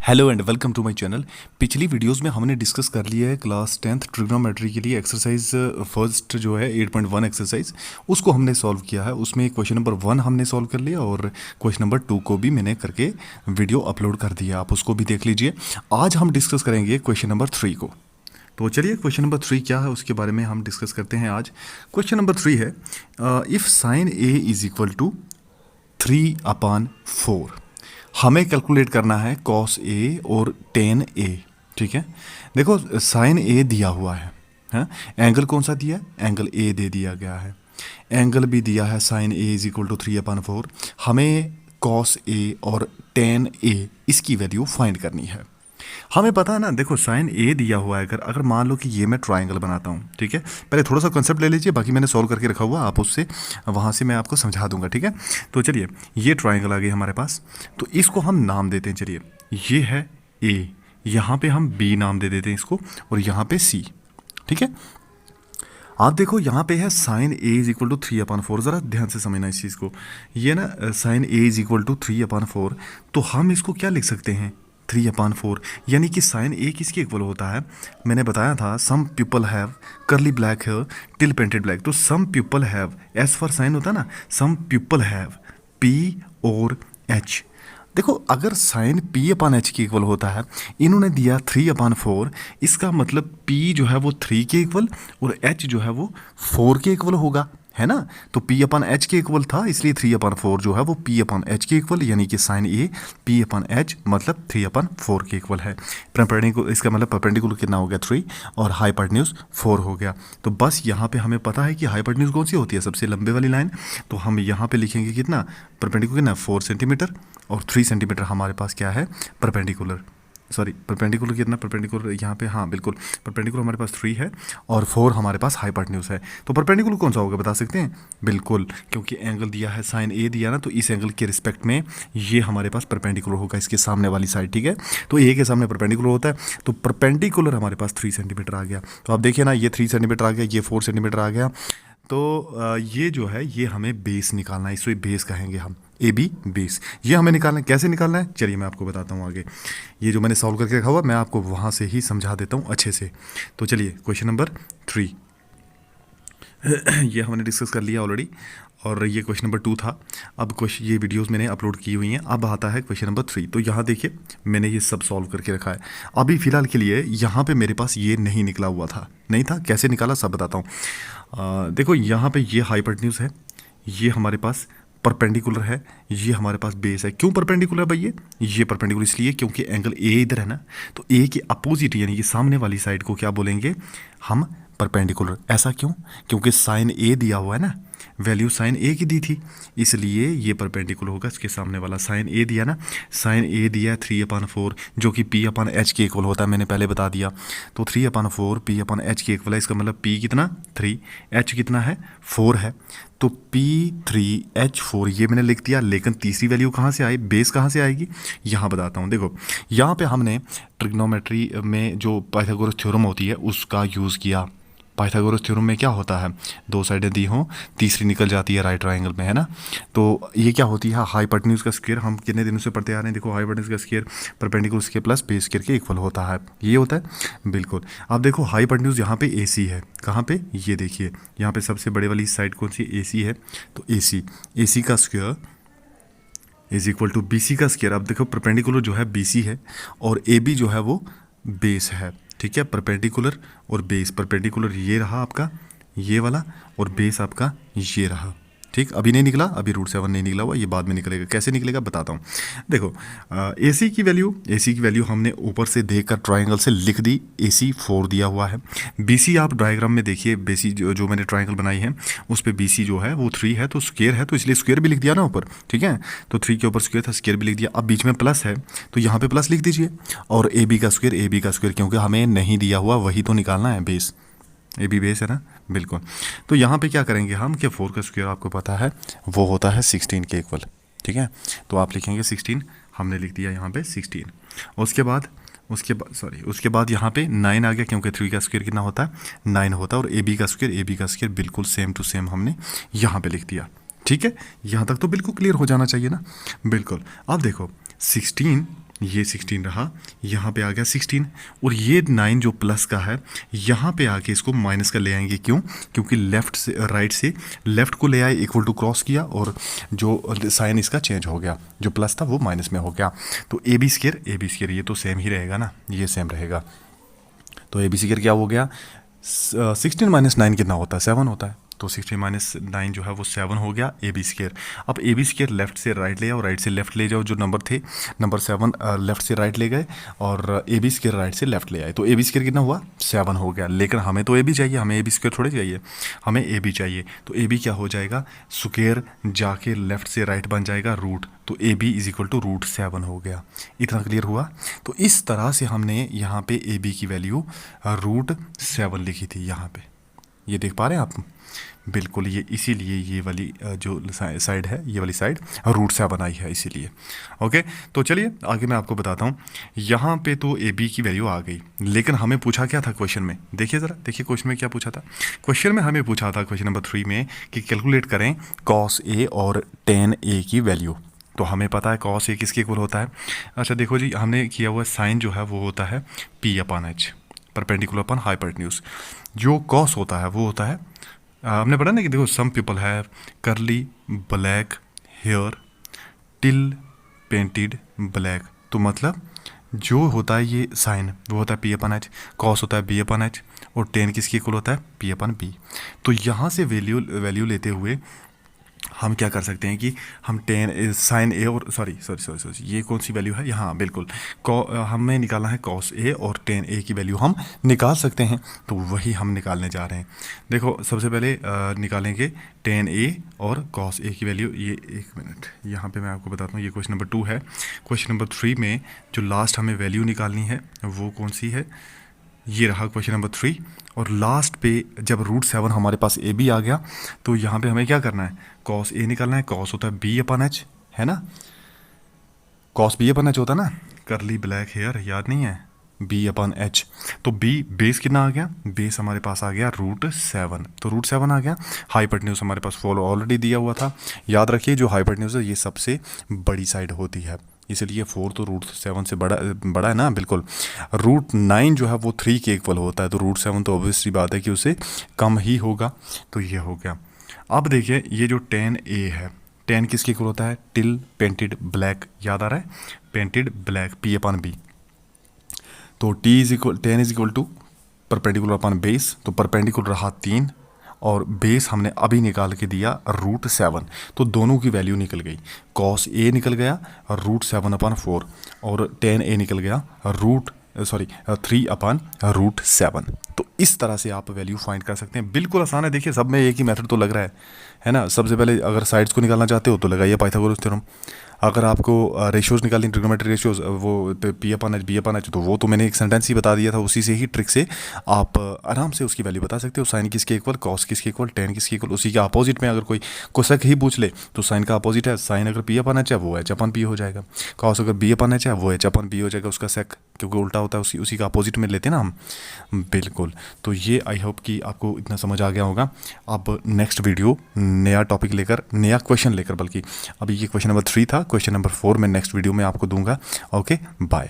Hello and welcome to my channel. पिछली videos में हमने डिस्कस कर लिया है क्लास 10th ट्रिग्नोमेट्री के लिए एक्सरसाइज फर्स्ट जो है 8.1 एक्सरसाइज, उसको हमने सॉल्व किया है। उसमें क्वेश्चन नंबर 1 हमने सॉल्व कर लिया और क्वेश्चन नंबर 2 को भी मैंने करके वीडियो अपलोड कर दिया, आप उसको भी देख लीजिए। आज हम डिस्कस करेंगे क्वेश्चन नंबर 3 को। तो चलिए क्वेश्चन नंबर 3 क्या है उसके बारे में हम डिस्कस करते हैं आज। क्वेश्चन नंबर 3 है if sine A is equal to 3/4। हमें कैलकुलेट करना है कॉस ए और टेन ए। ठीक है, देखो साइन ए दिया हुआ है, हाँ? एंगल कौन सा दिया है? एंगल ए दे दिया गया है। एंगल भी दिया है sine A is equal to 3/4। हमें कॉस ए और टेन ए इसकी वैल्यू फाइंड करनी है। हमें पता है ना, देखो साइन ए दिया हुआ है। अगर मान लो कि ये मैं ट्राइंगल बनाता हूँ, ठीक है, पहले थोड़ा सा कंसेप्ट ले लीजिए, बाकी मैंने सॉल्व करके रखा हुआ, आप उससे वहाँ से मैं आपको समझा दूंगा। ठीक है, तो चलिए ये ट्राइंगल आ गई हमारे पास, तो इसको हम नाम देते हैं। चलिए ये है ए, यहाँ पे हम बी नाम दे देते हैं इसको, और यहाँ पे सी। ठीक है, आप देखो यहाँ पे है sine A is equal to 3/4। ज़रा ध्यान से समझना इस चीज़ को। ये ना sine A is equal to 3/4, तो हम इसको क्या लिख सकते हैं? 3/4, यानी कि साइन ए किसके इक्वल होता है? मैंने बताया था some people have curly black hair till painted black. तो some people have, S for sign होता है ना, सम पीपल हैव पी और एच। देखो अगर साइन P/H के इक्वल होता है, इन्होंने दिया 3/4, इसका मतलब P जो है वो 3 के इक्वल और H जो है वो 4 के इक्वल होगा, है ना। तो P/H के इक्वल था, इसलिए 3/4 जो है वो P/H के इक्वल, यानी कि साइन ए P/H मतलब 3/4 के इक्वल है। परपेंडिकुलर, इसका मतलब परपेंडिकुलर कितना हो गया? 3, और हाइपोटेन्यूज 4 हो गया। तो बस यहाँ पे हमें पता है कि हाइपोटेन्यूज कौन सी होती है? सबसे लंबे वाली लाइन। तो हम यहाँ पे लिखेंगे कितना? परपेंडिकुलर कितना? 4 सेंटीमीटर, और 3 सेंटीमीटर हमारे पास क्या है? परपेंडिकुलर। सॉरी, परपेंडिकुलर कितना? परपेंडिकुलर यहाँ पे, हाँ बिल्कुल, परपेंडिकुलर हमारे पास 3 है और 4 हमारे पास हाइपोटेन्यूज है। तो परपेंडिकुलर कौन सा होगा बता सकते हैं? बिल्कुल, क्योंकि एंगल दिया है साइन ए दिया ना, तो इस एंगल के रिस्पेक्ट में ये हमारे पास परपेंडिकुलर होगा, इसके सामने वाली साइड। ठीक है, तो ए के सामने परपेंडिकुलर होता है, तो परपेंडिकुलर हमारे पास 3 सेंटीमीटर आ गया। तो आप देखिए ना, ये 3 सेंटीमीटर आ गया, ये 4 सेंटीमीटर आ गया। तो ये जो है ये हमें बेस निकालना है, इसको बेस कहेंगे हम, ए बी बेस। ये हमें निकालना है। कैसे निकालना है चलिए मैं आपको बताता हूँ आगे। ये जो मैंने सॉल्व करके रखा हुआ, मैं आपको वहाँ से ही समझा देता हूँ अच्छे से। तो चलिए क्वेश्चन नंबर 3 ये हमने डिस्कस कर लिया ऑलरेडी, और ये क्वेश्चन नंबर 2 था। अब क्वेश्चन, ये वीडियोस मैंने अपलोड की हुई हैं। अब आता है क्वेश्चन नंबर 3। तो यहाँ देखिए मैंने ये सब सॉल्व करके रखा है। अभी फ़िलहाल के लिए यहाँ पे मेरे पास ये नहीं निकला हुआ था, नहीं था। कैसे निकाला सब बताता हूँ। देखो यहाँ पे ये हाइपोटेन्यूज है, ये हमारे पास परपेंडिकुलर है, ये हमारे पास बेस है। क्यों परपेंडिकुलर है भाई? ये परपेंडिकुलर इसलिए क्योंकि एंगल ए इधर है ना, तो ए के अपोजिट यानी कि सामने वाली साइड को क्या बोलेंगे हम? परपेंडिकुलर। ऐसा क्यों? क्योंकि साइन ए दिया हुआ है ना, वैल्यू साइन ए की दी थी, इसलिए ये परपेंडिकुलर होगा इसके सामने वाला। साइन ए दिया ना, साइन ए दिया 3/4 जो कि P/H के इक्वल होता है, मैंने पहले बता दिया। तो 3/4 P/H के इक्वल है, इसका मतलब P कितना? 3, H कितना है? 4 है। तो P3H4 ये मैंने लिख दिया, लेकिन तीसरी वैल्यू कहाँ से आई? बेस कहाँ से आएगी? यहाँ बताता हूँ। देखो यहाँ पे हमने ट्रिग्नोमेट्री में जो पाइथागोरस थ्योरम होती है उसका यूज़ किया। पाइथागोरस थ्योरम में क्या होता है? 2 साइडें दी हों, तीसरी निकल जाती है राइट ट्रायंगल में, है ना। तो ये क्या होती है? हाइपोटेन्यूज का स्क्वायर। हम कितने दिनों से पढ़ते आ रहे हैं, देखो हाइपोटेन्यूज का square perpendicular square plus base square के इक्वल होता है, ये होता है बिल्कुल। अब देखो हाइपोटेन्यूज यहाँ पे AC है, कहाँ पे? ये देखिए यहाँ पे सबसे बड़े वाली साइड कौन सी? AC है। तो AC का square is equal to BC का स्क्वायर। अब देखो परपेंडिकुलर जो है BC है, और AB जो है वो बेस है। ठीक है, परपेंडिकुलर और बेस। परपेंडिकुलर ये रहा आपका, ये वाला, और बेस आपका ये रहा। ठीक, अभी नहीं निकला, अभी √7 नहीं निकला हुआ, ये बाद में निकलेगा। कैसे निकलेगा बताता हूँ। देखो AC की वैल्यू हमने ऊपर से देखकर ट्रायंगल से लिख दी। AC 4 दिया हुआ है। BC आप डायग्राम में देखिए, BC जो मैंने ट्रायंगल बनाई है उस पर BC जो है वो 3 है, तो स्क्वायर है, तो इसलिए स्क्वायर भी लिख दिया ना ऊपर। ठीक है, तो 3 के ऊपर स्क्वायर था, स्क्वायर भी लिख दिया। अब बीच में प्लस है तो यहाँ पे प्लस लिख दीजिए, और AB का स्क्वायर क्योंकि हमें नहीं दिया हुआ वही तो निकालना है, बेस। AB बेस है ना, बिल्कुल। तो यहाँ पे क्या करेंगे हम कि 4 का स्क्वायर आपको पता है वो होता है 16 के इक्वल। ठीक है, तो आप लिखेंगे 16, हमने लिख दिया यहाँ पे 16। उसके बाद यहाँ पे 9 आ गया, क्योंकि 3 का स्क्वायर कितना होता है? 9 होता है, और AB का स्क्वायर बिल्कुल सेम टू सेम हमने यहाँ पे लिख दिया। ठीक है, यहाँ तक तो बिल्कुल क्लियर हो जाना चाहिए ना, बिल्कुल। अब देखो 16 ये 16 रहा, यहाँ पे आ गया 16, और ये 9 जो प्लस का है यहाँ पे आके इसको माइनस का ले आएंगे। क्यों? क्योंकि लेफ्ट से राइट से लेफ्ट को ले आए, इक्वल टू क्रॉस किया, और जो साइन इसका चेंज हो गया, जो प्लस था वो माइनस में हो गया। तो ए बी स्क्वायर ये तो सेम ही रहेगा ना, ये सेम रहेगा। तो ए बी स्क्वायर क्या हो गया? 16 माइनस 9 कितना होता है? 7 होता है। तो 16 माइनस 9 जो है वो 7 हो गया ए बी स्क्वायर। अब ए बी स्क्वायर लेफ्ट से राइट ले आओ, राइट से लेफ्ट ले जाओ, जो नंबर थे नंबर 7 लेफ्ट से राइट ले गए, और ए बी स्क्वायर राइट से लेफ्ट ले आए। तो ए बी स्क्वायर कितना हुआ? 7 हो गया। लेकिन हमें तो ए बी चाहिए, हमें ए बी स्क्वायर थोड़ी चाहिए, हमें ए बी चाहिए। तो ए बी क्या हो जाएगा? स्क्वायर जाके लेफ्ट से राइट बन जाएगा रूट, तो A B is equal to √7 हो गया। इतना क्लियर हुआ? तो इस तरह से हमने यहाँ पे ए बी की वैल्यू √7 लिखी थी यहाँ पे। ये देख पा रहे हैं आप? बिल्कुल, ये इसीलिए ये वाली जो साइड है, ये वाली साइड √7 आई है इसीलिए। ओके, तो चलिए आगे मैं आपको बताता हूँ। यहाँ पे तो ए बी की वैल्यू आ गई, लेकिन हमें पूछा क्या था क्वेश्चन में? देखिए ज़रा, देखिए क्वेश्चन में क्या पूछा था। क्वेश्चन में हमें पूछा था, क्वेश्चन नंबर 3 में, कि कैलकुलेट करें cos A और tan A की वैल्यू। तो हमें पता है cos A किसके इक्वल होता है। अच्छा देखो जी, हमने किया हुआ साइन जो है वो होता है P/H, परपेंडिकुलर अपॉन हाइपोटेन्यूज। जो cos होता है वो होता है, हमने पढ़ा ना कि देखो, सम people have curly black hair till painted black. तो मतलब जो होता है ये साइन वो होता है P/H, कॉस होता है B/H, और टेन किसकी इक्वल होता है? P/B। तो यहाँ से वैल्यू लेते हुए हम क्या कर सकते हैं कि हम टेन साइन ए और सॉरी ये कौन सी वैल्यू है यहाँ? बिल्कुल, हमें निकालना है cos A और tan A की वैल्यू हम निकाल सकते हैं, तो वही हम निकालने जा रहे हैं। देखो सबसे पहले निकालेंगे tan A और cos A की वैल्यू। ये एक मिनट, यहाँ पे मैं आपको बताता हूँ, ये क्वेश्चन नंबर 2 है। क्वेश्चन नंबर 3 में जो लास्ट हमें वैल्यू निकालनी है वो कौन सी है? ये रहा क्वेश्चन नंबर 3। और लास्ट पे जब √7 हमारे पास ए बी आ गया, तो यहाँ पे हमें क्या करना है? cos A निकालना है। cos होता है B/H, है ना? cos B/H होता है ना, करली ब्लैक हेयर, याद नहीं है? B/H। तो B बेस कितना आ गया? बेस हमारे पास आ गया √7, तो √7 आ गया। हाइपोटेन्यूज हमारे पास फॉलो ऑलरेडी दिया हुआ था। याद रखिए, जो हाइपोटेन्यूज है ये सबसे बड़ी साइड होती है, इसलिए 4 तो √7 से बड़ा है ना। बिल्कुल, √9 जो है वो 3 के इक्वल होता है, तो √7 तो ऑब्वियसली बात है कि उससे कम ही होगा। तो ये हो गया। अब देखिए, ये जो tan A है, tan किसके इक्वल होता है? टिल पेंटेड ब्लैक, याद आ रहा है? Painted black P/B। तो tan is equal to perpendicular upon base, तो परपेंडिकुलर रहा 3, और बेस हमने अभी निकाल के दिया √7, तो दोनों की वैल्यू निकल गई। cos A निकल गया √7/4, और tan A निकल गया 3/√7। तो इस तरह से आप वैल्यू फाइंड कर सकते हैं। बिल्कुल आसान है। देखिए, सब में एक ही मेथड तो लग रहा है ना? सबसे पहले अगर साइड्स को निकालना चाहते हो तो लगाइए पाइथागोरस थ्योरम। अगर आपको रेशियोज निकालनी, ट्रिग्नोमेट्री रेशियोज, वो P/H B/H, तो वो तो मैंने एक सेंटेंस ही बता दिया था, उसी से ही ट्रिक से आप आराम से उसकी वैल्यू बता सकते हो। साइन किसके इक्वल, कॉस किसके इक्वल, tan किसके इक्वल। उसी के अपोजिट में अगर कोई कोसेक ही पूछ ले तो साइन का अपोजिट है, साइन अगर P/H है वो H/P हो जाएगा, कॉस अगर B/H है वो H/P हो जाएगा उसका सेक, क्योंकि उल्टा होता है, उसी का अपोजिट में लेते हैं ना हम। बिल्कुल, तो ये आई होप कि आपको इतना समझ आ गया होगा। अब नेक्स्ट वीडियो नया टॉपिक लेकर, नया क्वेश्चन लेकर, बल्कि अभी ये क्वेश्चन नंबर 3 था, क्वेश्चन नंबर 4 मैं नेक्स्ट वीडियो में आपको दूंगा। Okay, bye.